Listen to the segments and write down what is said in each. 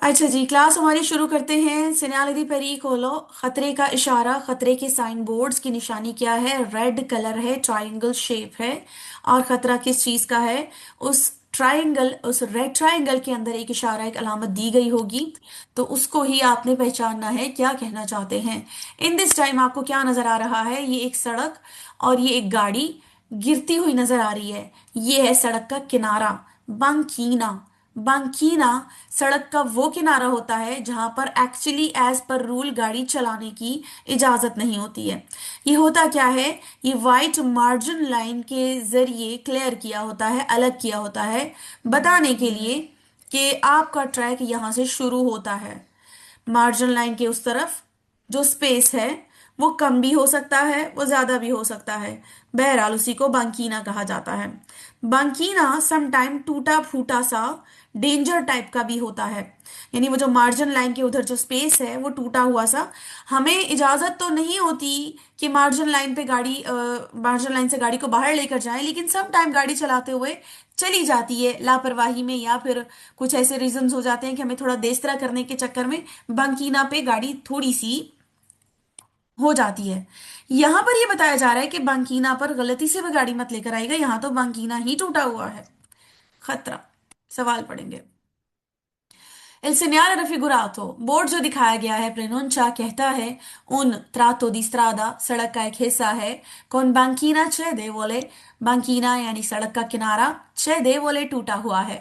अच्छा जी, क्लास हमारी शुरू करते हैं। सिन्यालदी परी खोलो। खतरे का इशारा, खतरे के साइन बोर्ड्स की निशानी क्या है? रेड कलर है, ट्रायंगल शेप है। और खतरा किस चीज का है? उस ट्रायंगल, उस रेड ट्रायंगल के अंदर एक इशारा, एक अलामत दी गई होगी। तो उसको ही आपने पहचानना है, क्या कहना चाहते हैं। इन दिस टाइम आपको क्या नजर आ रहा है? ये एक सड़क और ये एक गाड़ी गिरती हुई नजर आ रही है। ये है सड़क का किनारा, बांकीना। बांकीना सड़क का वो किनारा होता है जहां पर एक्चुअली एज पर रूल गाड़ी चलाने की इजाजत नहीं होती है। ये होता क्या है? ये वाइट मार्जिन लाइन के जरिए क्लियर किया होता है, अलग किया होता है, बताने के लिए कि आपका ट्रैक यहां से शुरू होता है। मार्जिन लाइन के उस तरफ जो स्पेस है वो कम भी हो सकता है, वो ज्यादा भी हो सकता है। बहरहाल उसी को बांकीना कहा जाता है। बांकीना समटाइम टूटा फूटा सा डेंजर टाइप का भी होता है। यानी वो जो मार्जिन लाइन के उधर जो स्पेस है वो टूटा हुआ सा। हमें इजाजत तो नहीं होती कि मार्जिन लाइन पे गाड़ी, मार्जिन लाइन से गाड़ी को बाहर लेकर जाएं, लेकिन सम टाइम गाड़ी चलाते हुए चली जाती है लापरवाही में, या फिर कुछ ऐसे रीजंस हो जाते हैं कि हमें थोड़ा देसरा करने के चक्कर में बंकीना पे गाड़ी थोड़ी सी हो जाती है। यहां पर ये बताया जा रहा है कि बंकीना पर गलती से भी गाड़ी मत लेकर आएगा, यहां तो बंकीना ही टूटा हुआ है। खतरा। सवाल पढ़ेंगे। Il segnale raffigurato, बोर्ड जो दिखाया गया है, प्रेनुंचा कहता है उन tratto di strada, सड़क का एक हिस्सा है। con banchina cedevole, banchina यानी सड़क का किनारा, cedevole टूटा हुआ है।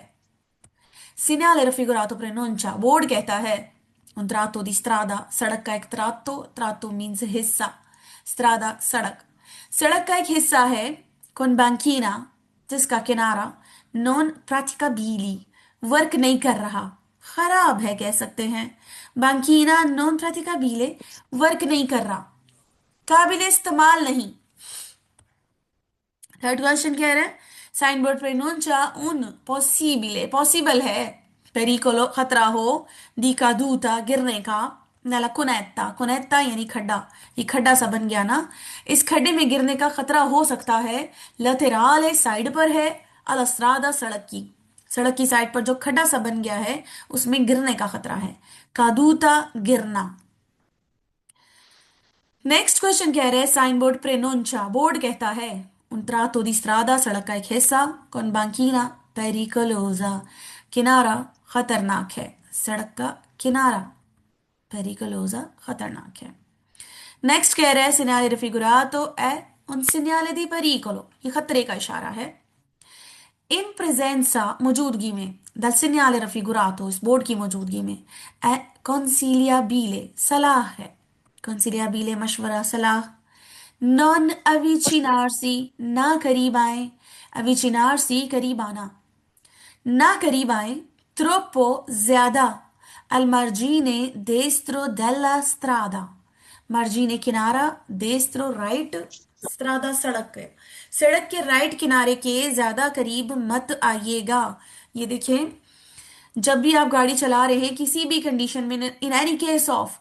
Segnale raffigurato pronuncia, बोर्ड कहता है un tratto di strada, सड़क का एक tratto, tratto means हिस्सा, strada सड़क, सड़क का एक हिस्सा है। con banchina जिसका किनारा non praticabili, वर्क नहीं कर रहा, खराब है कह सकते हैं। banchina non praticabile, वर्क नहीं कर रहा, काबिल इस्तेमाल नहीं। थर्ड क्वेश्चन कह रहे हैं साइन बोर्ड प्रोनुncia उन पॉसिबल, पॉसिबल है, पेरिकोलो खतरा हो, दी caduta गिरने का, नला कुनेत्ता, कुनेत्ता यानी खड्डा, ये खड्डा सा बन गया ना, इस खड्डे में गिरने का खतरा हो सकता है। लतेराल है, साइड पर है, अलस्त्रादा सड़क की साइड पर जो खड्डा सा बन गया है उसमें गिरने का खतरा है। कादूता गिरना। नेक्स्ट क्वेश्चन कह रहे हैं साइन बोर्ड प्रेनोंचा, बोर्ड कहता है un tratto di strada, सड़क का एक हिस्सा, con banchina pericolosa, किनारा खतरनाक है, सड़क का किनारा pericolosa खतरनाक है। नेक्स्ट कह रहे हैं segnale raffigurato è un segnale di pericolo, ये खतरे का इशारा है। इन presenza मौजूदगी में, dal segnale raffigurato इस बोर्ड की मौजूदगी में, è consigliabile सलाह है, consigliabile मशवरा, सलाह। नॉन अविचिनार्सी, ना करीब आए, अविचिनार्सी करीब आना, ना करीब आए। ट्रोप्पो ज्यादा, अल मार्जीने डेस्ट्रो डेला स्ट्रादा, मार्जीने किनारा, डेस्ट्रो राइट, स्ट्रादा सड़क है, सड़क के राइट किनारे के ज्यादा करीब मत आइएगा। ये देखिए, जब भी आप गाड़ी चला रहे हैं किसी भी कंडीशन में, इन एनी केस ऑफ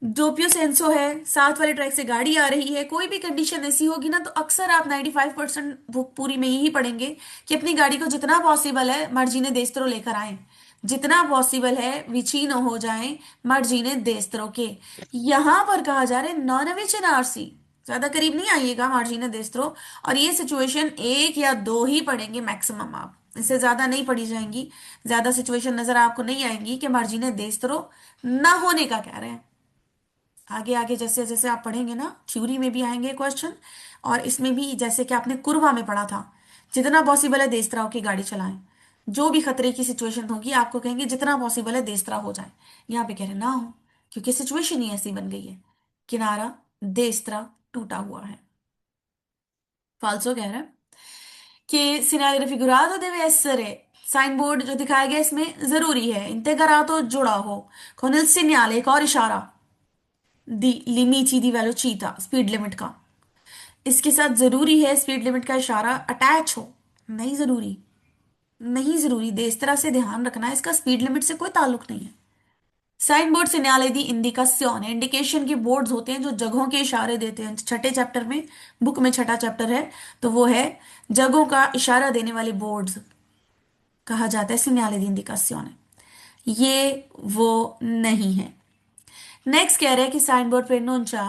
डोपियो सेंसो है, साथ वाले ट्रैक से गाड़ी आ रही है, कोई भी कंडीशन ऐसी होगी ना, तो अक्सर आप 95% बुक पूरी में यही पढ़ेंगे कि अपनी गाड़ी को जितना पॉसिबल है मार्जिने देस्तरो लेकर आए, जितना पॉसिबल है विचीनो हो जाएं मार्जिने देस्तरो के। यहां पर कहा जा रहा है नॉन विचिन आरसी, ज्यादा करीब नहीं आइएगा मार्जिने देस्तरो। और ये सिचुएशन एक या दो ही पढ़ेंगे मैक्सिमम, आप इससे ज्यादा नहीं पढ़ी जाएंगी। ज्यादा सिचुएशन नजर आपको नहीं आएंगी कि मार्जिने देस्तरो ना होने का कह रहे हैं। आगे आगे जैसे जैसे आप पढ़ेंगे ना, थ्योरी में भी आएंगे क्वेश्चन, और इसमें भी जैसे कि आपने कुरवा में पढ़ा था, जितना पॉसिबल है देशत्रा की गाड़ी चलाएं। जो भी खतरे की सिचुएशन होगी आपको कहेंगे जितना पॉसिबल है देशत्रा हो जाए। यहाँ पे कह रहे ना हो, क्योंकि सिचुएशन ही ऐसी बन गई है, किनारा देशत्रा टूटा हुआ है। फाल्सो कह रहा है कि सिनारियो फिगुरातो deve essere, साइन बोर्ड जो दिखाया गया इसमें जरूरी है इंटेग्रातो जुड़ा हो, con il segnale एक और इशारा, दी लिमिटी दी वेलोचिटा स्पीड लिमिट का, इसके साथ जरूरी है स्पीड लिमिट का इशारा अटैच हो। नहीं जरूरी, नहीं जरूरी, दे इस तरह से ध्यान रखना है, इसका स्पीड लिमिट से कोई ताल्लुक नहीं है। साइन बोर्ड सिग्नल दी इंडिकास्योन, इंडिकेशन के बोर्ड्स होते हैं जो जगहों के इशारे देते हैं। छठे चैप्टर में, बुक में छठा चैप्टर है, तो वो है जगहों का इशारा देने वाले बोर्ड्स, कहा जाता है सिग्नल दी इंडिकास्योन। ये वो नहीं है। नेक्स्ट कह रहे हैं कि साइन बोर्ड प्रोनुncia,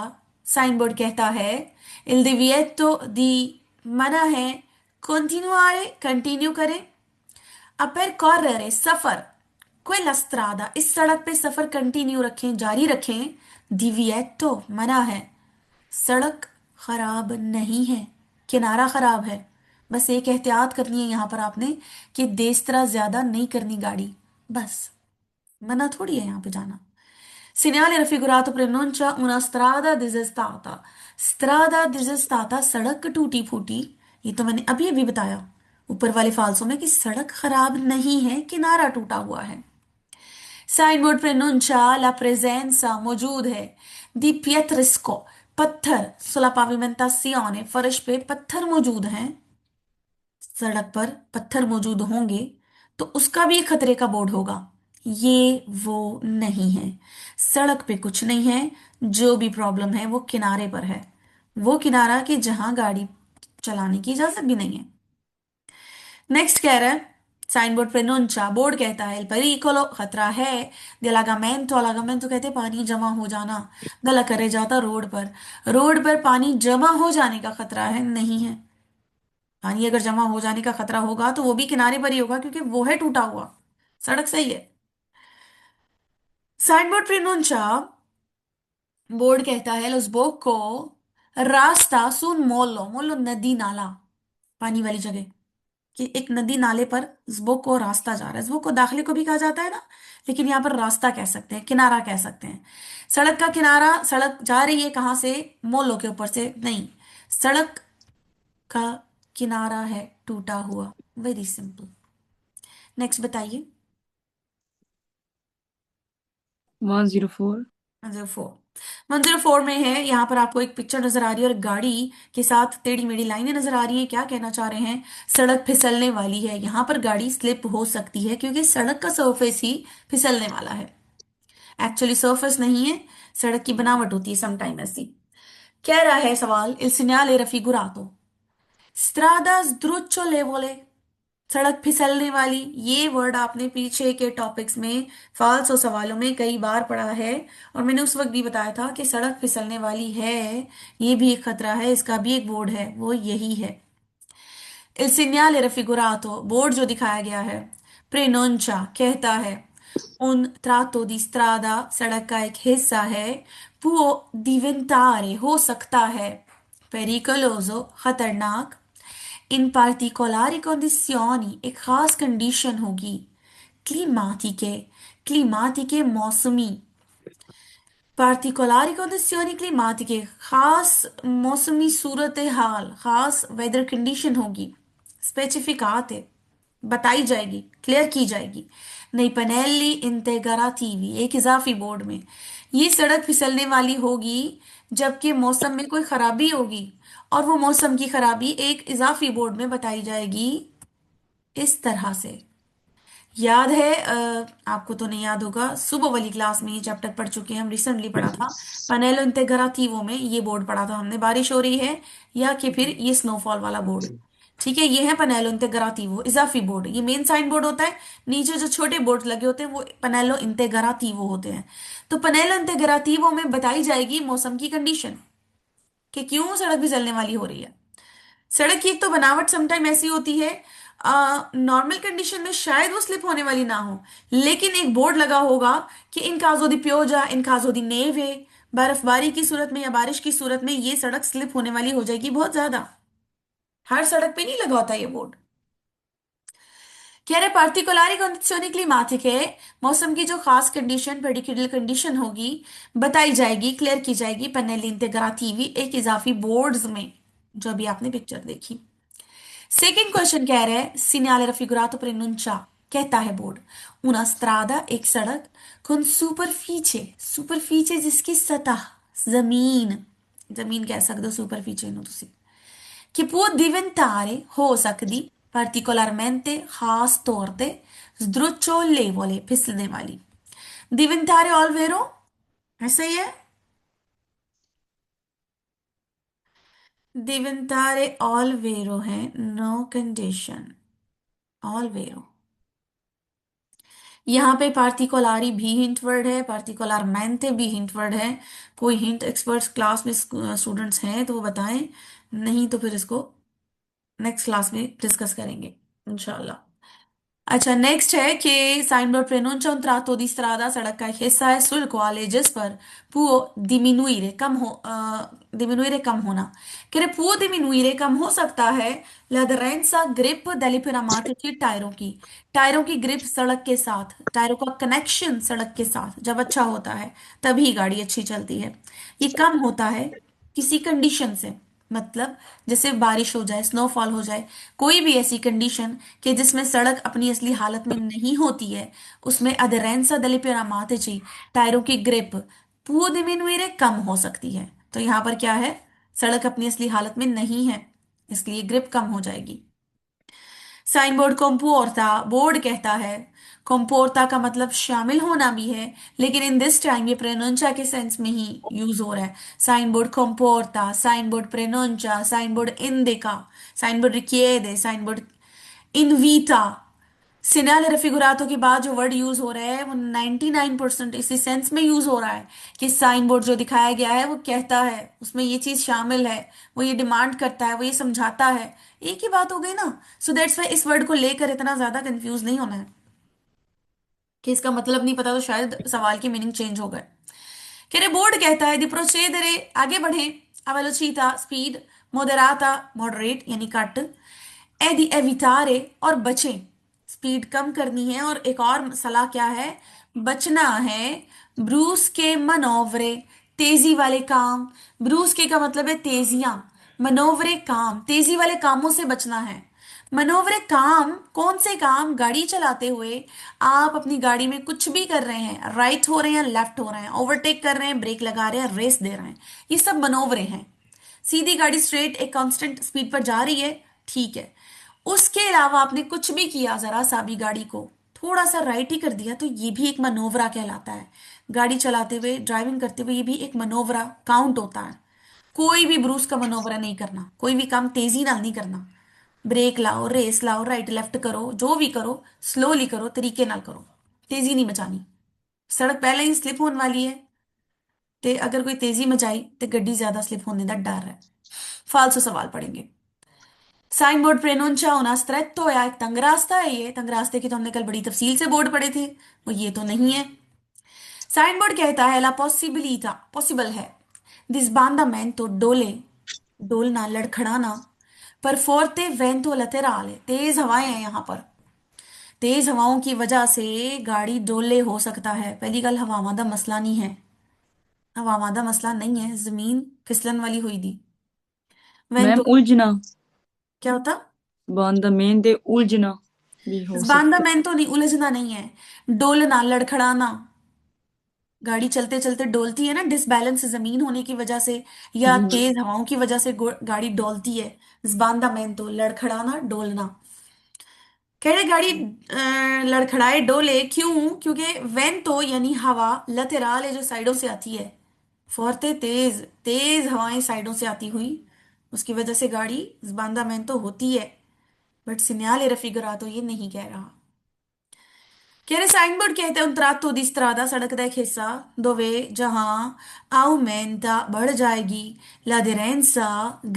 साइन बोर्ड कहता है il divieto di, मना है continuare, कंटिन्यू करें, a percorrere, suffer, quella strada, इस सड़क पे सफर कंटिन्यू रखें, जारी रखें, divieto मना है, सड़क खराब नहीं है, किनारा खराब है। बस एक एहतियात करनी है यहां पर आपने कि तेज ज्यादा नहीं करनी गाड़ी, बस, मना थोड़ी है यहां पे जाना। Segnale raffigurato pronuncia una strada disestata, strada disestata, सड़क टूटी फूटी। ये तो मैंने अभी अभी बताया ऊपर वाले फाल्सों में कि सड़क खराब नहीं है, किनारा टूटा हुआ है। Sign board pronuncia la presenza, मौजूद है, di pietrisco, पत्थर, sulla pavimentazione, फर्श पे पत्थर मौजूद हैं, सड़क पर पत्थर मौजूद होंगे तो उसका भी एक खतरे का बोर्ड होगा। ये वो नहीं है, सड़क पे कुछ नहीं है, जो भी प्रॉब्लम है वो किनारे पर है, वो किनारा कि जहां गाड़ी चलाने की इजाजत भी नहीं है। नेक्स्ट कह रहा है साइन बोर्ड प्रोनुncia, बोर्ड कहता है pericolo, खतरा है, dilagamento, अलागामेंटो कहते हैं पानी जमा हो जाना, गला करे जाता रोड पर, रोड पर पानी जमा हो जाने का खतरा है, नहीं है। पानी अगर जमा हो जाने का खतरा होगा तो वो भी किनारे पर ही होगा क्योंकि वो है टूटा हुआ, सड़क सही है। साइन बोर्ड प्रोनुncia, बोर्ड कहता है los को रास्ता सुन मोलो, मोलो नदी नाला, पानी वाली जगह, कि एक नदी नाले पर ज़्बोक को रास्ता जा रहा है, ज़्बोक को दाखिले को भी कहा जाता है ना, लेकिन यहाँ पर रास्ता कह सकते हैं, किनारा कह सकते हैं। सड़क का किनारा, सड़क जा रही है कहाँ से, मोलो के ऊपर से नहीं, सड़क का किनारा है टूटा हुआ, वेरी सिंपल। नेक्स्ट बताइए। 104। 104, 104 में है, यहाँ पर आपको एक पिक्चर नजर आ रही है और गाड़ी के साथ टेढ़ी मेढ़ी लाइनें नजर आ रही हैं। क्या कहना चाह रहे हैं, सड़क फिसलने वाली है, यहाँ पर गाड़ी स्लिप हो सकती है क्योंकि सड़क का सरफेस ही फिसलने वाला है। एक्चुअली सरफेस नहीं है, सड़क की बनावट होती है समटाइम ऐसी। कह रहा है सवाल il segnale raffigurato, strada sdrucciolevole, सड़क फिसलने वाली, ये वर्ड आपने पीछे के टॉपिक्स में फाल्स और सवालों में कई बार पढ़ा है, और मैंने उस वक्त भी बताया था कि सड़क फिसलने वाली है, ये भी एक खतरा है, इसका भी एक बोर्ड है, वो यही है। Il segnale raffigurato, बोर्ड जो दिखाया गया है, prenuncia कहता है un tratto di strada, सड़क का एक हिस्सा है, può diventare हो सकता है, pericoloso खतरनाक, इन particolari condizioni एक खास कंडीशन होगी, climatiche, climatiche मौसमी, particolari condizioni climatiche खास मौसमी सूरत हाल, खास वेदर कंडीशन होगी, specificate बताई जाएगी, क्लियर की जाएगी। नई पनेली इंटेग्राटीवी एक इजाफी बोर्ड में, ये सड़क फिसलने वाली होगी जबकि मौसम में कोई खराबी होगी, और वो मौसम की खराबी एक इजाफी बोर्ड में बताई जाएगी इस तरह से। याद है आपको तो नहीं याद होगा, सुबह वाली क्लास में ये चैप्टर पढ़ चुके हैं, हम रिसेंटली पढ़ा था, पनेलो इंटेग्राटिवो में ये बोर्ड पढ़ा था हमने, बारिश हो रही है या कि फिर ये स्नोफॉल वाला बोर्ड। ठीक है, ये है पनेलो इंटेग्राटिवो इजाफी बोर्ड, ये मेन साइन बोर्ड होता है, नीचे जो छोटे बोर्ड लगे होते हैं वो पनेलो इंटेग्राटिवो होते हैं। तो पनेलो इंटेग्राटिवो में बताई जाएगी मौसम की कंडीशन कि क्यों सड़क भी चलने वाली हो रही है। सड़क की एक तो बनावट समटाइम ऐसी होती है, नॉर्मल कंडीशन में शायद वो स्लिप होने वाली ना हो, लेकिन एक बोर्ड लगा होगा कि इन काजो दी प्योजा, इन काजो दी नेवे, बर्फबारी की सूरत में या बारिश की सूरत में ये सड़क स्लिप होने वाली हो जाएगी बहुत ज्यादा। हर सड़क पे नहीं लगा होता ये बोर्ड। कह रहे पार्टिकुलरी कंडीशनी क्लिमाटिक है, मौसम की जो खास कंडीशन, पर्टिकुलर कंडीशन होगी बताई जाएगी, क्लियर की जाएगी पन्नेली इंटेग्राटीवी एक इजाफी बोर्ड्स में, जो अभी आपने पिक्चर देखी। सेकेंड क्वेश्चन कह रहे हैं सीनियर फिगुरातो प्रोनुncia, कहता है बोर्ड una strada एक सड़क con superficie, superficie जिसकी सतह, जमीन, जमीन कह सकते हो सुपरफिcie नो तुसी, che può diventare हो सकती particolarmente खास तौर पे sdrucciolevole फिसलने वाली। diventare all vero ऐसा ही है, diventare all vero है, नो कंडीशन, all vero। यहाँ पे पार्टिकुलारी भी हिंट वर्ड है, पार्टिकुलर मेंटे भी हिंट वर्ड है। कोई हिंट एक्सपर्ट्स क्लास में स्टूडेंट्स हैं तो वो बताएं, नहीं तो फिर इसको नेक्स्ट क्लास में डिस्कस करेंगे इंशाल्लाह। अच्छा, नेक्स्ट है कि sign pronuncia un tratto di strada, सड़क का एक हिस्सा है sul quale जिस पर può diminuire diminuire कम होना। कह रहे può diminuire कम हो सकता है l'aderenza grip delle pneumatici टायरों की ग्रिप सड़क के साथ, टायरों का कनेक्शन सड़क के साथ जब अच्छा होता है तभी गाड़ी अच्छी चलती है। ये कम होता है किसी कंडीशन से, मतलब जैसे बारिश हो जाए, स्नोफॉल हो जाए, कोई भी ऐसी कंडीशन कि जिसमें सड़क अपनी असली हालत में नहीं होती है, उसमें अधेरेंसा दले पिरामातेची, टायरों की ग्रिप पुओ दिमिनुइरे कम हो सकती है। तो यहाँ पर क्या है, सड़क अपनी असली हालत में नहीं है, इसलिए ग्रिप कम हो जाएगी। साइन बोर्ड कंपोर्टा, बोर्ड कहता है। कंपोर्टा का मतलब शामिल होना भी है, लेकिन इन दिस टाइम ये प्रेनोंचा के सेंस में ही यूज हो रहा है। साइन बोर्ड कंपोर्टा, साइन बोर्ड प्रेनोंचा, साइन बोर्ड इंडिका, साइन बोर्ड रिchiede, साइन बोर्ड इनवीटा। सिनाल रेफिगुरातो के बाद जो वर्ड यूज हो रहा है वो 99% इसी सेंस में यूज हो रहा है कि साइन बोर्ड जो दिखाया गया है वो कहता है, उसमें ये चीज शामिल है, वो ये डिमांड करता है, वो ये समझाता है। एक ही बात हो गई ना। सो दैट्स वाई इस वर्ड को लेकर इतना ज्यादा कंफ्यूज नहीं होना है कि इसका मतलब नहीं पता तो शायद सवाल की मीनिंग चेंज हो गए। कह रहे बोर्ड कहता है दी प्रोसीडरे, आगे बढ़े, a velocità speed, moderata moderate यानी कट, ए दी एवितारे और बचें, स्पीड कम करनी है, और एक और सलाह क्या है, बचना है ब्रूस के मनोवरे, तेजी वाले काम। ब्रूस के का मतलब है तेजियां, मनोवरे काम, तेजी वाले कामों से बचना है। मनोवरे काम कौन से काम, गाड़ी चलाते हुए आप अपनी गाड़ी में कुछ भी कर रहे हैं, राइट हो रहे हैं, लेफ्ट हो रहे हैं, ओवरटेक कर रहे हैं, ब्रेक लगा रहे हैं, रेस दे रहे हैं, ये सब मनोवरे हैं। सीधी गाड़ी स्ट्रेट एक कांस्टेंट स्पीड पर जा रही है, ठीक है। उसके अलावा आपने कुछ भी किया, जरा सा भी गाड़ी को थोड़ा सा राइट ही कर दिया, तो ये भी एक मनोवरा कहलाता है। गाड़ी चलाते हुए, ड्राइविंग करते हुए ये भी एक मनोवरा काउंट होता है। कोई भी ब्रूस का मनोवरा नहीं करना, कोई भी काम तेजी नाल नहीं करना। ब्रेक लाओ, रेस लाओ, राइट लेफ्ट करो, जो भी करो स्लोली करो, तरीके नाल करो, तेजी नहीं मचानी। सड़क पहले ही स्लिप होने वाली है, ते अगर कोई तेजी मचाई तो गड्डी ज्यादा स्लिप होने का डर है। फालतू सवाल पढ़ेंगे। साइन बोर्ड प्रेनोंचा una stretto या एक तंग रास्ता है, ये तंग रास्ते की तो हमने कल बड़ी तफसील से बोर्ड पढ़े थे, वो ये तो नहीं है। साइन बोर्ड कहता है ला पॉसिबिलिटा, पॉसिबल है, डिसबांडामेंटो डोले, डोलना लड़खड़ाना, पर फोर्ते वेंतो लतेराले, तेज हवाएं हैं यहाँ पर, तेज हवाओं की वजह से गाड़ी डोले हो सकता है। पहली गल हवावां दा मसला नहीं है, हवावां दा मसला नहीं है, जमीन फिसलन वाली हुई दी। मैम वेंतो उलझना, क्या होता, बांदा मेन दे उलझना भी हो बांदा सकता। मैन तो नहीं, उलझना नहीं है, डोलना लड़खड़ाना। गाड़ी चलते चलते डोलती है ना, डिसबैलेंस जमीन होने की वजह से या जी मैम। तेज हवाओं की वजह से गाड़ी डोलती है। बांदा मैन तो लड़खड़ाना, डोलना। कह रहे गाड़ी लड़खड़ाए डोले क्यों, क्योंकि वेन तो यानी हवा, लतेराल है जो साइडों से आती है, फौरते तेज तेज हवाएं साइडों से आती हुई, उसकी वजह से गाड़ी बांदा मैन तो होती है। बट सिन्याल रफिगरा तो ये नहीं कह रहा। कह रहे साइन बोर्ड कहते हैं un tratto di strada, सड़क का एक हिस्सा, dove जहां aumenta बढ़ जाएगी l'aderenza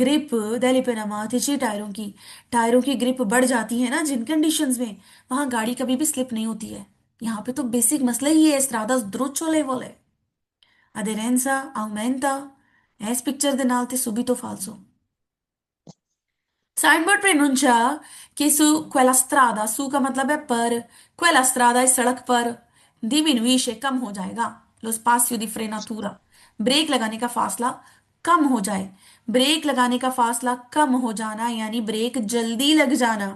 grip delle pneumatici, टायरों की ग्रिप बढ़ जाती है ना जिन कंडीशंस में, वहां गाड़ी कभी भी स्लिप नहीं होती है। यहाँ पे तो बेसिक मसला ही है, strada sdrucciolevole, aderenza aumenta, एस पिक्चर दे नाल ते subito falso। साइन बोर्ड पे नुंचा कि सु quella strada, सु का मतलब है पर, quella strada इस सड़क पर, diminuisce कम हो जाएगा, lo spazio di frenatura, brake लगाने का फासला कम हो जाए। ब्रेक लगाने का फासला कम हो जाना यानी ब्रेक जल्दी लग जाना।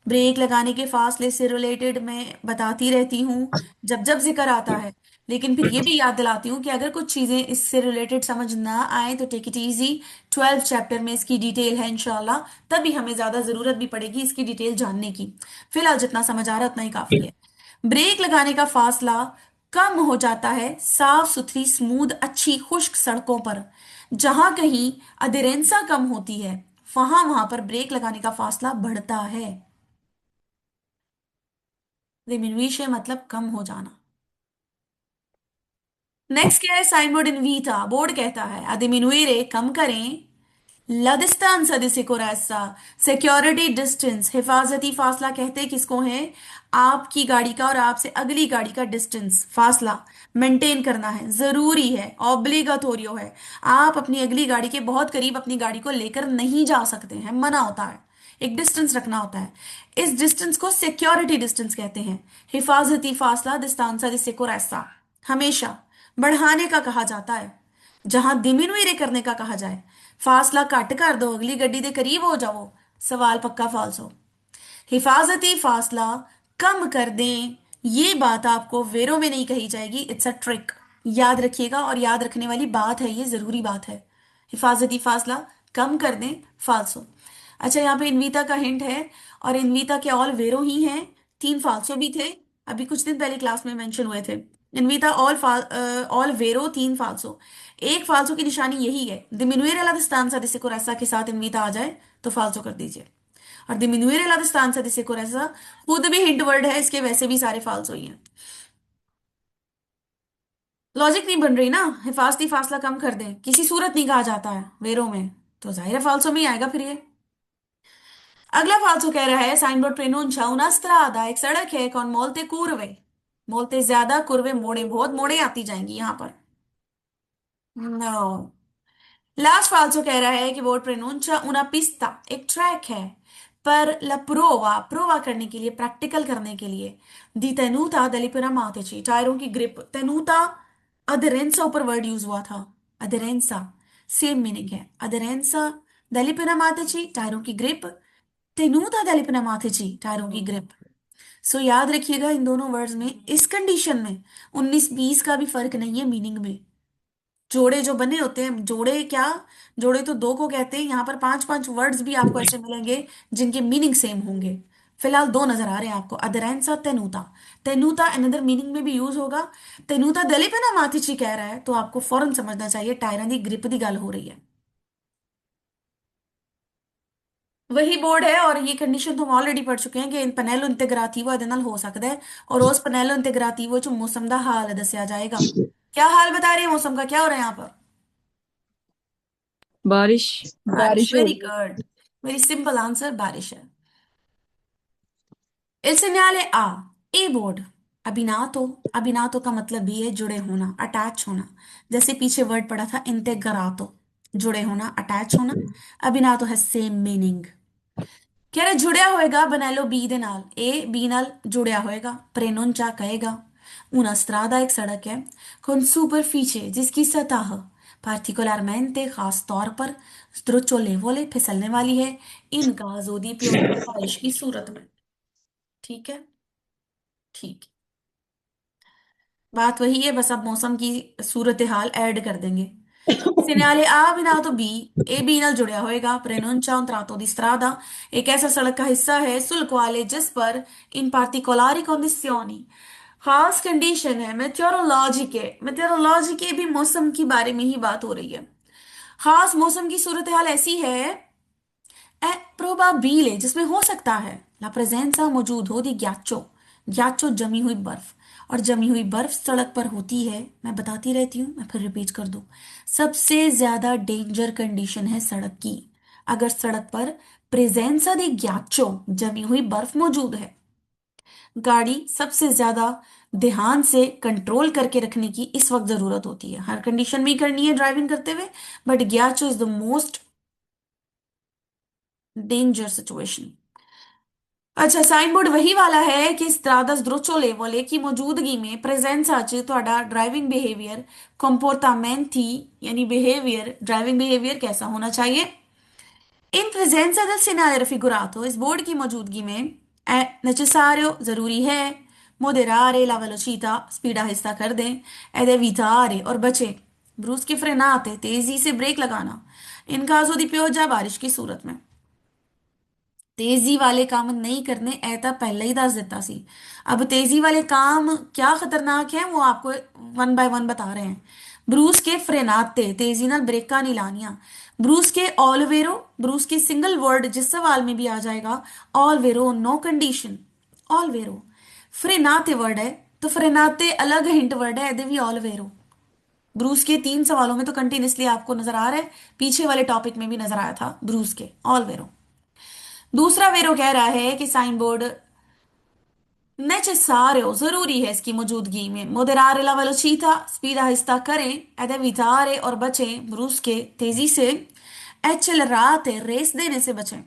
ब्रेक लगाने के फासले से रिलेटेड मैं बताती रहती हूँ जब जब जिक्र आता है, लेकिन फिर ये भी याद दिलाती हूँ कि अगर कुछ चीजें इससे रिलेटेड समझ ना आए तो टेक इट इजी, 12 चैप्टर में इसकी डिटेल है इंशाल्लाह, तभी हमें ज्यादा जरूरत भी पड़ेगी इसकी डिटेल जानने की। फिलहाल जितना समझ आ रहा है उतना ही काफी है। ब्रेक लगाने का फासला कम हो जाता है साफ सुथरी, स्मूथ, अच्छी खुश्क सड़कों पर। जहां कहीं अधेरेंसा कम होती है, वहां वहां पर ब्रेक लगाने का फासला बढ़ता है। डिमिनुइशे मतलब कम हो जाना। नेक्स्ट क्या है, साइन बोर्ड इनवीटा, बोर्ड कहता है अदिमिनुइरे कम करें, la distanza di sicurezza, security distance, हिफाजती फासला कहते हैं किसको है, आपकी गाड़ी का और आपसे अगली गाड़ी का डिस्टेंस, फासला मेंटेन करना है, जरूरी है, ऑब्लिगाटोरियो है। आप अपनी अगली गाड़ी के बहुत करीब अपनी गाड़ी को लेकर नहीं जा सकते हैं, मना होता है, एक डिस्टेंस रखना होता है। इस डिस्टेंस को सिक्योरिटी डिस्टेंस कहते हैं। हिफाजती फासला डिस्टेंसा दी सिक्योरेसा हमेशा बढ़ाने का कहा जाता है, जहां दिमिनुइरे करने का कहा जाए। फासला घट कर दो, अगली गड्डी के करीब हो जाओ, सवाल पक्का फाल्सो। हिफाजती फासला कम कर दें, ये बात आपको वेरो में नहीं कही जाएगी, इट्स अ ट्रिक, याद रखिएगा, और याद रखने वाली बात है, ये जरूरी बात है। हिफाजती फासला कम कर दें, फाल्सो। अच्छा, यहाँ पे इनवीता का हिंट है, और इनवीता के ऑल वेरो ही हैं, तीन फाल्सो भी थे, अभी कुछ दिन पहले क्लास में मेंशन हुए थे। इनवीता ऑल वेरो, तीन फाल्सो। एक फाल्सो की निशानी यही है, डिमिनुएरे alla distanza di sicurezza के साथ इनवीता आ जाए तो फाल्सो कर दीजिए। और डिमिनुएरे alla distanza di sicurezza खुद भी हिंट वर्ड है, इसके वैसे भी सारे फाल्सो ही हैं। लॉजिक नहीं बन रही ना, हिफाजती फासला कम कर दें किसी सूरत नहीं कहा जाता है वेरो में, तो जाहिर है फाल्सो में ही आएगा फिर ये। अगला फाल्सो कह रहा है साइन बोर्ड प्रेनोंचा una strada, एक सड़क है con molte curve, मोलते ज्यादा, कुर्वे मोड़े, बहुत मोड़े आती जाएंगी यहाँ पर। नो। लास्ट फाल्सो कह रहा है कि बोर्ड प्रेनोंचा una pista, एक ट्रैक है, पर ला प्रोवा, प्रोवा करने के लिए, प्रैक्टिकल करने के लिए, दी तेनूता दली पिरामातेची, टायरों की ग्रिप, तेनूता अदरेंसा ऊपर वर्ड यूज हुआ था, अदरेंसा सेम मीनिंग है, अदरेंसा दली पिरामातेची टायरों की ग्रिप, तेनूता दली पिरामातेची टायरों की ग्रिप। सो याद रखिएगा इन दोनों वर्ड्स में, इस कंडीशन में 19-20 का भी फर्क नहीं है मीनिंग में। जोड़े जो बने होते हैं, जोड़े क्या, जोड़े तो दो को कहते हैं, यहाँ पर पांच पांच वर्ड्स भी आपको ऐसे मिलेंगे जिनके मीनिंग सेम होंगे। फिलहाल दो नजर आ रहे हैं आपको, अदरैंसा तेनूता। तेनूता अनदर मीनिंग में भी यूज होगा। तेनूता दली पे ना माथिची कह रहा है तो आपको फौरन समझना चाहिए टायरां दी ग्रिप की गल हो रही है। वही बोर्ड है, और ये कंडीशन तो हम ऑलरेडी पढ़ चुके हैं कि पनेलो इंटेग्रातिवो ਇਹਦੇ ਨਾਲ हो सकता है, और उस पनेलो इंटेग्रातिवो च मौसम का हाल दसिया जाएगा। क्या हाल बता रहे हैं मौसम का, क्या हो रहा है यहाँ पर? बारिश। बारिश, बारिश हो वेरी रही है। गुड, वेरी सिंपल आंसर, बारिश है। il segnale A, A board, अभिनातो, अभिनातो का मतलब भी है जुड़े होना, अटैच होना, जैसे पीछे वर्ड पड़ा था इंटेग्रातो, जुड़े होना, अटैच होना। अभिनातो है सेम मीनिंग। कह रहे जुड़िया होएगा बनेलो बी दे नाल, ए बी नाल जुड़िया होएगा, प्रेनोंचा कहेगा, una strada एक सड़क है, con superficie जिसकी सतह, particolarmente खास तौर पर, sdrucciolevole फिसलने वाली है, इन caso di pioggia बारिश की सूरत में। ठीक है, ठीक है। बात वही है, बस अब मौसम की सूरत हाल ऐड कर देंगे। सेनाले आ बिना तो बी, ए बी नाल जुड़िया होएगा, प्रेनोंचा un tratto di strada, एक ऐसा सड़क का हिस्सा है, sul quale जिस पर, इन particolari condizioni, खास कंडीशन है, मेटेरोलॉजी के भी मौसम की बारे में ही बात हो रही है। खास मौसम की सूरत हाल ऐसी है, è probabile जिसमें हो सकता है, ला प्रेजेंसा मौजूद हो दी ग्याचो, ग्याचो जमी हुई बर्फ, और जमी हुई बर्फ सड़क पर होती है, मैं बताती रहती हूँ, मैं फिर रिपीट कर दूं, सबसे ज्यादा डेंजर कंडीशन है सड़क की, अगर सड़क पर प्रेजेंसा दी ग्याचो जमी हुई बर्फ मौजूद है। गाड़ी सबसे ज्यादा ध्यान से कंट्रोल करके रखने की इस वक्त जरूरत होती है, हर कंडीशन में ही करनी है ड्राइविंग करते हुए, बट ग्याचो is the most danger situation. अच्छा, साइन बोर्ड वही वाला है कि स्ट्रादा sdrucciolevole की मौजूदगी में, प्रेजेंसा च ਤੁਹਾਡਾ ड्राइविंग बिहेवियर, comportamenti यानी बिहेवियर, ड्राइविंग बिहेवियर कैसा होना चाहिए। इन presenza del segnale raffigurato, इस बोर्ड की मौजूदगी में, è necessario जरूरी है, moderare la velocità, स्पीड आहिस्ता कर दें, ed evitare और बचे, ब्रूस के frenate, तेजी से ब्रेक लगाना, in caso di pioggia बारिश की सूरत में। तेजी वाले काम नहीं करने, ऐता पहले ही दस देता सी। अब तेजी वाले काम क्या खतरनाक है वो आपको वन बाय वन बता रहे हैं। ब्रूस के फ्रेनाते, तेजी नाल ब्रेका नहीं लानिया। ब्रूस के ऑलवेरो, ब्रूस के सिंगल वर्ड जिस सवाल में भी आ जाएगा, ऑलवेरो नो कंडीशन, ऑलवेरो फ्रेनाते वर्ड है, तो फ्रेनाते अलग हिंट वर्ड है, एदेवी ऑल वेरो। ब्रूस के तीन सवालों में तो कंटिन्यूसली आपको नजर आ रहा है, पीछे वाले टॉपिक में भी नजर आया था ब्रूस के ऑल वेरो। दूसरा वेरो कह रहा है कि साइन बोर्ड नेसेसाrio जरूरी है इसकी मौजूदगी में, मोदेरारे ला वेलोचिटा स्पीड आहिस्ता करें, ed evitare और बचें ब्रूस्के तेजी से, accelerate रेस देने से बचें,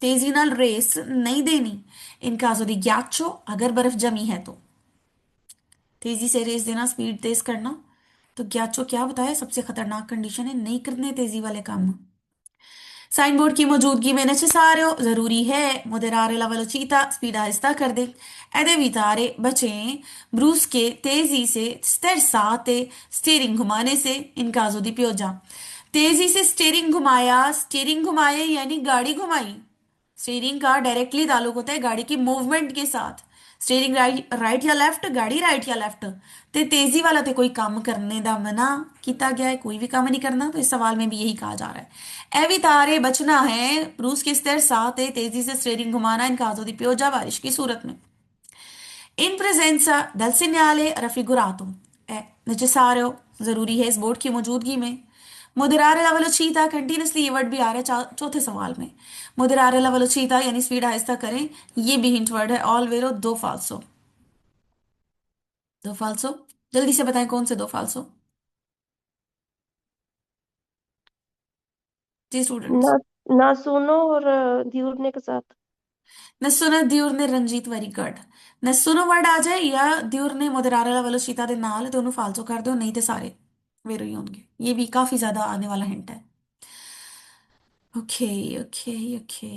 तेजी नाल रेस नहीं देनी, इन caso di ghiaccio अगर बर्फ जमी है तो। तेजी से रेस देना, स्पीड तेज करना, तो ग्याचो क्या बताया सबसे खतरनाक कंडीशन है, नहीं करने तेजी वाले काम। साइन बोर्ड की मौजूदगी में नेसेसाrio जरूरी है, मोदेरारे ला वेलोचिटा स्पीड आहिस्ता कर दे, ed evitare बचें ब्रूस के तेजी से, sterzate स्टीयरिंग घुमाने से, इन caso di pioggia। तेजी से स्टीयरिंग घुमाया, स्टीयरिंग घुमाए यानी गाड़ी घुमाई। स्टीयरिंग का डायरेक्टली ताल्लुक होता है गाड़ी की मूवमेंट के साथ। स्टीयरिंग राइट राइट या लेफ्ट, गाड़ी राइट या लेफ्ट। ते तेजी वाला ते कोई काम करने दा मना किया गया है, कोई भी काम नहीं करना, तो इस सवाल में भी यही कहा जा रहा है। एवितारे बचना है, रूस के स्तर साथ है, तेजी से स्टीयरिंग घुमाना इन caso di pioggia बारिश की सूरत में। इन presenza del segnale raffigurato è necessario जरूरी है इस बोर्ड की मौजूदगी में। मोदिरारे ला वेलोचिटा कंटिन्यूसली ये वर्ड भी आ रहा है चौथे सवाल में। मोदिरारे ला वेलोचिटा यानी स्पीड आहिस्ता करें, ये भी हिंट वर्ड है। ऑल वेरो दो फाल्सो, दो फाल्सो। जल्दी से बताएं कौन से दो फाल्सो। जी स्टूडेंट्स। ना ना सुनो और ध्यूरने के साथ। नसुना दियोर ने रंजीत वेरी गुड। नसुनो वर्ड आ जाए या दियोर ने मोदिरारे ला वेलोचिटा दे नाल दोनों फाल्सो कर दो, नहीं तो सारे वेरो ही होंगे। ये भी काफी ज्यादा आने वाला हिंट है। Okay okay okay.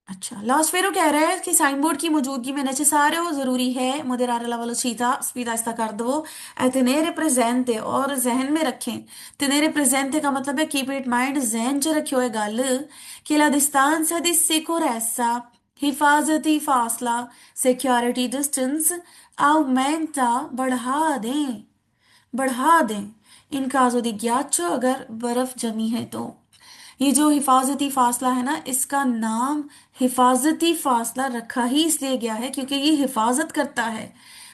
अच्छा, लास्ट फेरो कह रहा है कि साइन बोर्ड की मौजूदगी में नेसेसाrio जरूरी है, मोदेरारे ला वेलोचिटा स्पीड आहिस्ता कर दो, तेनेरे प्रेजेंटे और जहन में रखें। तेनेरे प्रेजेंटे का मतलब है कीप इट माइंड, जहन च रखियो है गल कि ला distanza di sicurezza हिफाजती फासला सिक्योरिटी डिस्टेंस aumenta बढ़ा दें, बढ़ा दें। इन caso di ghiaccio अगर बर्फ जमी है तो। ये जो हिफाजती फासला है ना, इसका नाम हिफाजती फासला रखा ही इसलिए गया है क्योंकि ये हिफाजत करता है।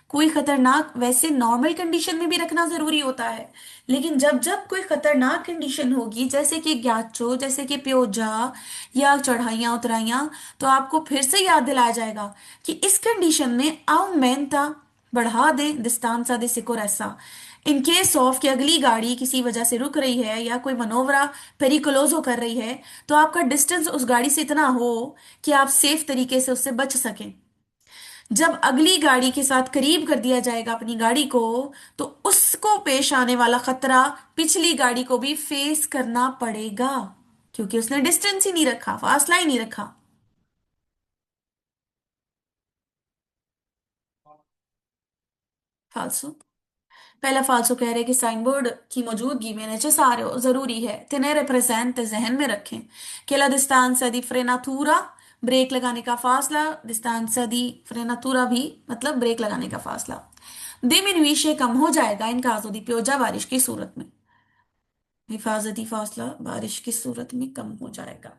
कोई खतरनाक, वैसे नॉर्मल कंडीशन में भी रखना जरूरी होता है, लेकिन जब जब कोई खतरनाक कंडीशन होगी, जैसे कि ग्याचो, जैसे कि प्योजा या चढ़ाइयाँ उतराइयाँ, तो आपको फिर से याद दिलाया जाएगा कि इस कंडीशन में aumenta बढ़ा दें distanza di sicurezza। In case of कि अगली गाड़ी किसी वजह से रुक रही है या कोई मनोवरा पेरिकुलोजो कर रही है, तो आपका डिस्टेंस उस गाड़ी से इतना हो कि आप सेफ तरीके से उससे बच सकें। जब अगली गाड़ी के साथ करीब कर दिया जाएगा अपनी गाड़ी को, तो उसको पेश आने वाला खतरा पिछली गाड़ी को भी फेस करना पड़ेगा, क्योंकि उसने डिस्टेंस ही नहीं रखा, फासला ही नहीं रखा। फाल्सो। पहला फाल्सो कह रहे हैं कि साइन बोर्ड की मौजूदगी में नेसेसाrio जरूरी है, tenere presente जहन में रखें, che la distanza di frenatura brake लगाने का फासला, distanza di frenatura भी मतलब ब्रेक लगाने का फासला, diminuisce कम हो जाएगा इन caso di pioggia बारिश की सूरत में। हिफाजती फासला बारिश की सूरत में कम हो जाएगा।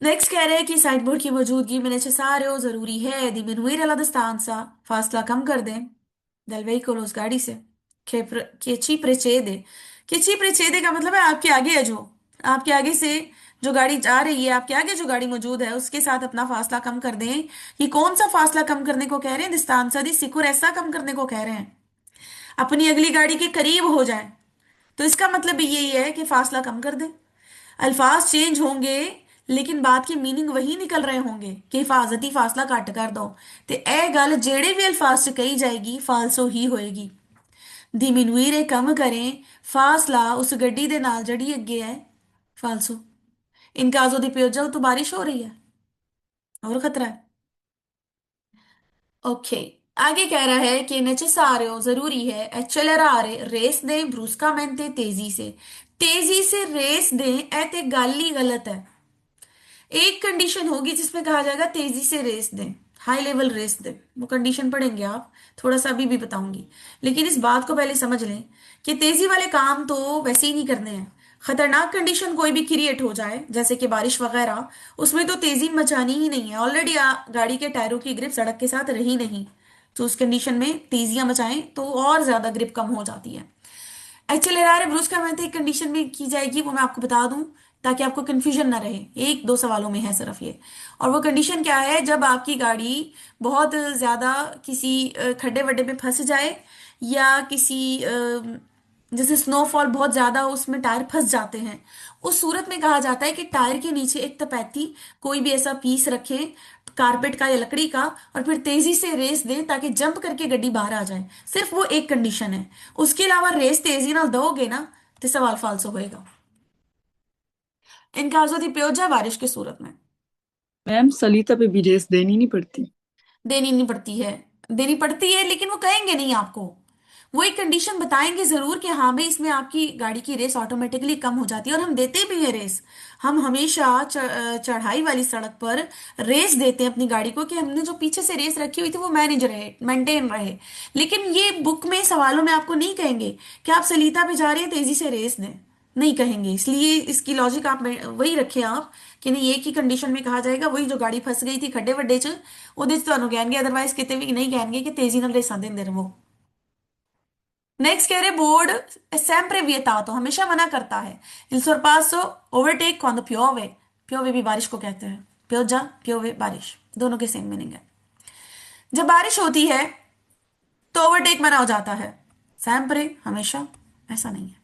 नेक्स्ट कह रहे हैं कि साइन बोर्ड की मौजूदगी में नेसेसाrio जरूरी है, diminuire la distanza फासला कम कर दें, del veicolo उस गाड़ी से, che ci precede। che ci precede का मतलब है आपके आगे है, जो आपके आगे से जो गाड़ी जा रही है, आपके आगे जो गाड़ी मौजूद है उसके साथ अपना फासला कम कर दें। ये कौन सा फासला कम करने को कह रहे हैं, distanza di sicurezza कम करने को कह रहे हैं, अपनी अगली गाड़ी के करीब हो जाए। तो इसका मतलब भी यही है कि फासला कम कर दें। अल्फाज चेंज होंगे लेकिन बात की मीनिंग वही निकल रहे होंगे कि हिफाजती फासला घट कर दो, ते ए गल जेड़े भी अल्फाज च कही जाएगी फालसो ही होएगी। diminuire कम करें फासला उस गड्डी दे नाल जड़ी अगे है, फालसो। इन caso di pioggia तो बारिश हो रही है और खतरा है। ओके, आगे कह रहा है कि नेसेसाrio जरूरी है, accelerare रेस दें bruscamente तेजी से। तेजी से रेस दें, ए ते गल ही गलत है। एक कंडीशन होगी जिसमें कहा जाएगा तेजी से रेस दें, हाई लेवल रेस दें, वो कंडीशन पढ़ेंगे आप, थोड़ा सा अभी भी बताऊंगी। लेकिन इस बात को पहले समझ लें कि तेजी वाले काम तो वैसे ही नहीं करने हैं, खतरनाक कंडीशन कोई भी क्रिएट हो जाए जैसे कि बारिश वगैरह, उसमें तो तेजी मचानी ही नहीं है। ऑलरेडी गाड़ी के टायरों की ग्रिप सड़क के साथ रही नहीं, तो उस कंडीशन में तेजियां मचाएं तो और ज्यादा ग्रिप कम हो जाती है। एक्सेलेरार ब्रूस का मैं एक कंडीशन में की जाएगी, वो मैं आपको बता दूं ताकि आपको कंफ्यूजन ना रहे। एक दो सवालों में है सिर्फ ये। और वो कंडीशन क्या है, जब आपकी गाड़ी बहुत ज्यादा किसी खड्डे वड्डे में फंस जाए, या किसी जैसे स्नोफॉल बहुत ज्यादा हो उसमें टायर फंस जाते हैं, उस सूरत में कहा जाता है कि टायर के नीचे एक तपैती कोई भी ऐसा पीस रखें, कारपेट का या लकड़ी का, और फिर तेजी से रेस दें ताकि जंप करके गड्डी बाहर आ जाए। सिर्फ वो एक कंडीशन है, उसके अलावा रेस तेजी ना दोगे ना तो सवाल फाल्सो होएगा। इन काजों दी प्योजा बारिश की सूरत में मैम सलीता पे भी रेस देनी नहीं पड़ती। देनी नहीं पड़ती है। देनी पड़ती है लेकिन वो कहेंगे नहीं आपको। वो एक कंडीशन बताएंगे जरूर कि हाँ भाई इसमें आपकी गाड़ी की रेस ऑटोमेटिकली कम हो जाती है, और हम देते भी है रेस। हम हमेशा चढ़ाई वाली सड़क पर रेस देते हैं अपनी गाड़ी को, कि हमने जो पीछे से रेस रखी हुई थी वो मैनेज रहे, मेंटेन रहे। लेकिन ये बुक में सवालों में आपको नहीं कहेंगे कि आप सलीता पे जा रहे हैं तेजी से रेस दें, नहीं कहेंगे। इसलिए इसकी लॉजिक आप वही रखें आप, कि नहीं एक ही कंडीशन में कहा जाएगा, वही जो गाड़ी फंस गई थी खड्डे वड्डे च ਉਹਦੇ ਚ ਤੁਹਾਨੂੰ ਕਹਿਣਗੇ, अदरवाइज कितने भी नहीं कहेंगे कि तेजी ਨਾਲ रेसां देंदे रहो। नेक्स्ट कह रहे बोर्ड sempre vietato, हमेशा मना करता है। il sorpasso overtake quando piove, piove भी बारिश को कहते हैं, pioggia piove बारिश, दोनों के सेम मीनिंग है। जब बारिश होती है तो ओवरटेक मना हो जाता है, sempre हमेशा ऐसा नहीं है।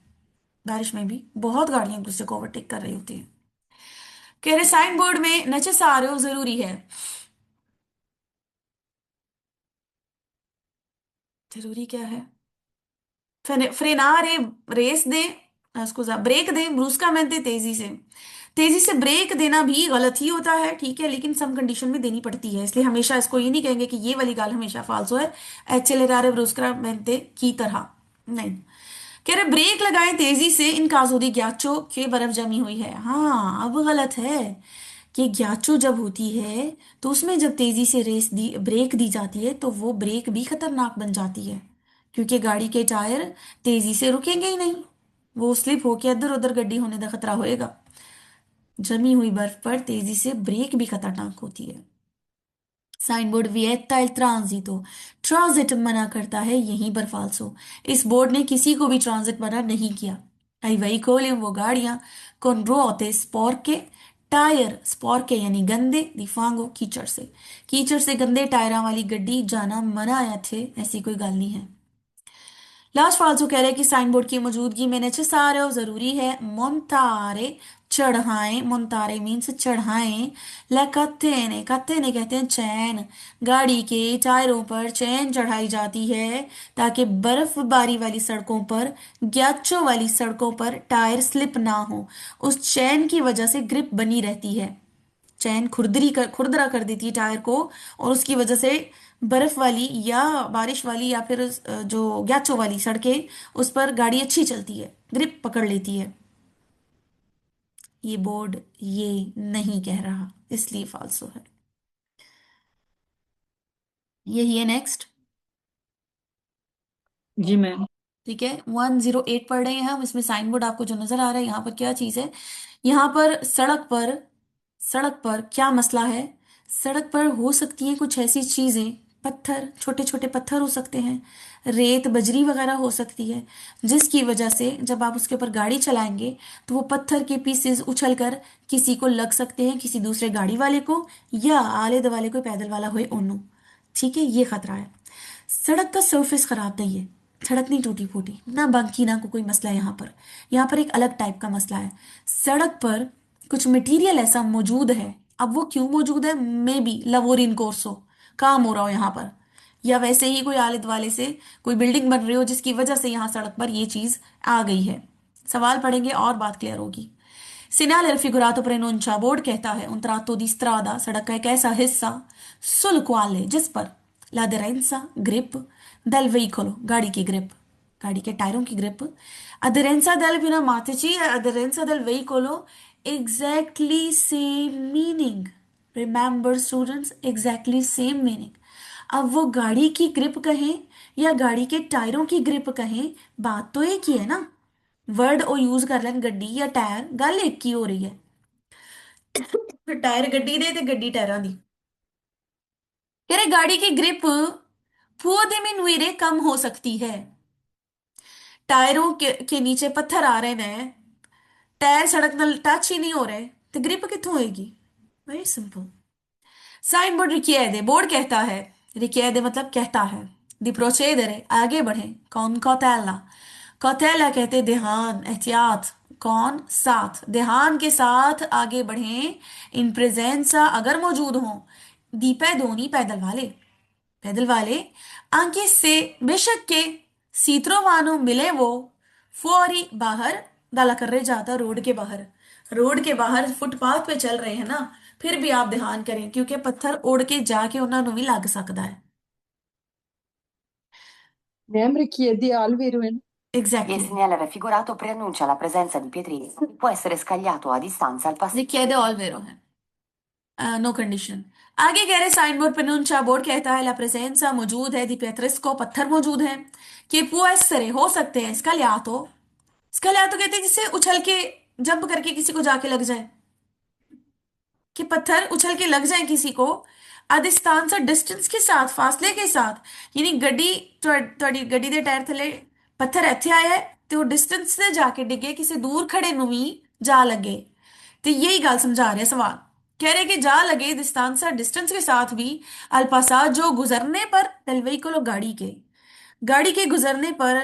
बारिश में भी बहुत गाड़ियां एक दूसरे को ओवरटेक कर रही होती है। कह रहे साइन बोर्ड में necessario जरूरी है। जरूरी क्या है? फ्रेनारे रेस दें, स्कूजा ब्रेक दें, ब्रूस्कामेंटे तेजी से। तेजी से ब्रेक देना भी गलत ही होता है, ठीक है, लेकिन सम कंडीशन में देनी पड़ती है, इसलिए हमेशा इसको ये नहीं कहेंगे कि ये वाली गाल हमेशा फाल्सो है, एक्सेलेरारे ब्रूस्कामेंटे की तरह नहीं। कह रहे ब्रेक लगाएं तेजी से इन काजो दी ग्याचो के बर्फ जमी हुई है। हाँ अब गलत है कि ग्याचो जब होती है तो उसमें जब तेजी से रेस दी ब्रेक दी जाती है तो वो ब्रेक भी खतरनाक बन जाती है, क्योंकि गाड़ी के टायर तेजी से रुकेंगे ही नहीं, वो स्लिप होके इधर उधर गड्डी होने का खतरा होएगा। जमी हुई बर्फ पर तेजी से ब्रेक भी खतरनाक होती है। साइन बोर्ड वियता इल ट्रांजिटो, ट्रांजिट मना करता है, यहीं पर फाल्सो। इस बोर्ड ने किसी को भी ट्रांजिट मना नहीं किया। आई वही खोले वो गाड़ियां con ruote sporche, टायर स्पॉर्के यानी गंदे, दिफांगो कीचड़ से, कीचड़ से गंदे टायरों वाली गड्डी जाना मना आया थे, ऐसी कोई गल नहीं है। लास्ट फालतू कह रहे हैं कि साइन बोर्ड की मौजूदगी में नेसेसाrio जरूरी है, मोन्तारे चढ़ाएं, मोन्तारे मीन्स चढ़ाएं, ला कत्तेने, कत्तेने कहते हैं चैन, गाड़ी के टायरों पर चैन चढ़ाई जाती है ताकि बर्फबारी वाली सड़कों पर, ग्याचो वाली सड़कों पर टायर स्लिप ना हो। उस चैन की वजह से ग्रिप बनी रहती है, चैन खुरदरा कर देती है टायर को, और उसकी वजह से बर्फ वाली या बारिश वाली या फिर जो ग्याचो वाली सड़कें, उस पर गाड़ी अच्छी चलती है, ग्रिप पकड़ लेती है। ये बोर्ड ये नहीं कह रहा, इसलिए फाल्सो है। यही है नेक्स्ट। जी मैम। ठीक है 108 पढ़ रहे हैं हम, इसमें साइन बोर्ड आपको जो नजर आ रहा है यहाँ पर क्या चीज है, यहाँ पर सड़क पर क्या मसला है। सड़क पर हो सकती हैं कुछ ऐसी चीजें, पत्थर, छोटे छोटे पत्थर हो सकते हैं, रेत बजरी वगैरह हो सकती है, जिसकी वजह से जब आप उसके ऊपर गाड़ी चलाएंगे तो वो पत्थर के पीसेस उछल कर किसी को लग सकते हैं, किसी दूसरे गाड़ी वाले को या आले दुआले कोई पैदल वाला हुए उन्हों। ठीक है, ये खतरा है। सड़क का सरफेस खराब नहीं है, सड़क नहीं टूटी फूटी ना, बाकी ना को कोई मसला है यहाँ पर एक अलग टाइप का मसला है। सड़क पर कुछ मटेरियल ऐसा मौजूद है, अब वो क्यों मौजूद है, मे बी लवोरिन कोर्स हो, काम हो रहा हो यहाँ पर, या वैसे ही कोई आले दुआले से कोई बिल्डिंग बन रही हो जिसकी वजह से यहाँ सड़क पर ये चीज आ गई है। सवाल पढ़ेंगे और बात क्लियर होगी। Segnale raffigurato preannuncia, बोर्ड कहता है un tratto di strada, सड़क का एक ऐसा हिस्सा, sul quale जिस पर l'aderenza grip del veicolo, गाड़ी की ग्रिप, गाड़ी के टायरों की grip, aderenza del pneumatici, aderenza del veicolo, exactly same meaning, remember students, exactly same meaning। अब वो गाड़ी की ग्रिप कहें या गाड़ी के टायरों की ग्रिप कहें, बात तो एक ही है ना। वर्ड ਉਹ यूज ਕਰ ਲੈਣ ਗੱਡੀ ਜਾਂ ਟਾਇਰ, ਗੱਲ ਇੱਕ ਹੀ ਹੋ ਰਹੀ ਹੈ। ਟਾਇਰ ਗੱਡੀ ਦੇ ਤੇ ਗੱਡੀ ਟਾਇਰਾਂ ਦੀ। कह रहे गाड़ी की ग्रिप फुआ दिमिनुएरे कम हो सकती है। टायरों के नीचे पत्थर आ रहे हैं, टायर सड़क नाल टच ही नहीं हो रहे, तो ग्रिप कितों होएगी? Very simple. साइन बोर्ड रिक्वेद, बोर्ड कहता है, रिक्वेद मतलब कहता है, दी प्रोचेदरे आगे बढ़े, कौन कौतैला, कौतैला कहते ध्यान एहतियात, कौन साथ, ध्यान के साथ आगे बढ़े, इन प्रेजेंसा अगर मौजूद हो, दीपे दोनी पैदल वाले आंके से बेशक के सीतरो वानो मिले वो फौरी बाहर डाला कर रहे जाता रोड के बाहर फुटपाथ पे चल रहे हैं ना, फिर भी आप ध्यान करें क्योंकि पत्थर उड़ के जाके उन्होंने भी लग सकता है। Ma'am richiede albero e Il exactly segnale raffigurato preannuncia la presenza di pietrini che può essere scagliato a distanza al passaggio. रिक्वेद ऑल वेरो है, नो कंडीशन। आगे कह रहे साइन बोर्ड पेनुंचा, बोर्ड कहता है ला प्रेजेंसा मौजूद है, दी पेत्रिस्को पत्थर मौजूद है, कि पुआ सरे हो सकते हैं, इसका लिया तो कहते हैं जिससे उछल के जंप करके किसी को जाके लग जाए, कि पत्थर उछल के लग जाए किसी को, अधिस्तान से डिस्टेंस के साथ, फासले के साथ, यानी गड्डी ਤੁਹਾਡੀ ਗੱਡੀ ਦੇ ਟਾਇਰ ਥੱਲੇ ਪੱਥਰ ਇੱਥੇ ਆਇਆ ਹੈ ਤੇ ਉਹ ਡਿਸਟੈਂਸ ਤੇ ਜਾ ਕੇ ਡਿੱਗੇ ਕਿਸੇ ਦੂਰ ਖੜੇ ਨੂੰ ਵੀ जा लगे। तो यही गल समझा रहे सवाल, कह रहे कि जा लगे दिस्तांसा डिस्टेंस के साथ भी अल्पासा जो गुजरने पर गाड़ी के गुजरने पर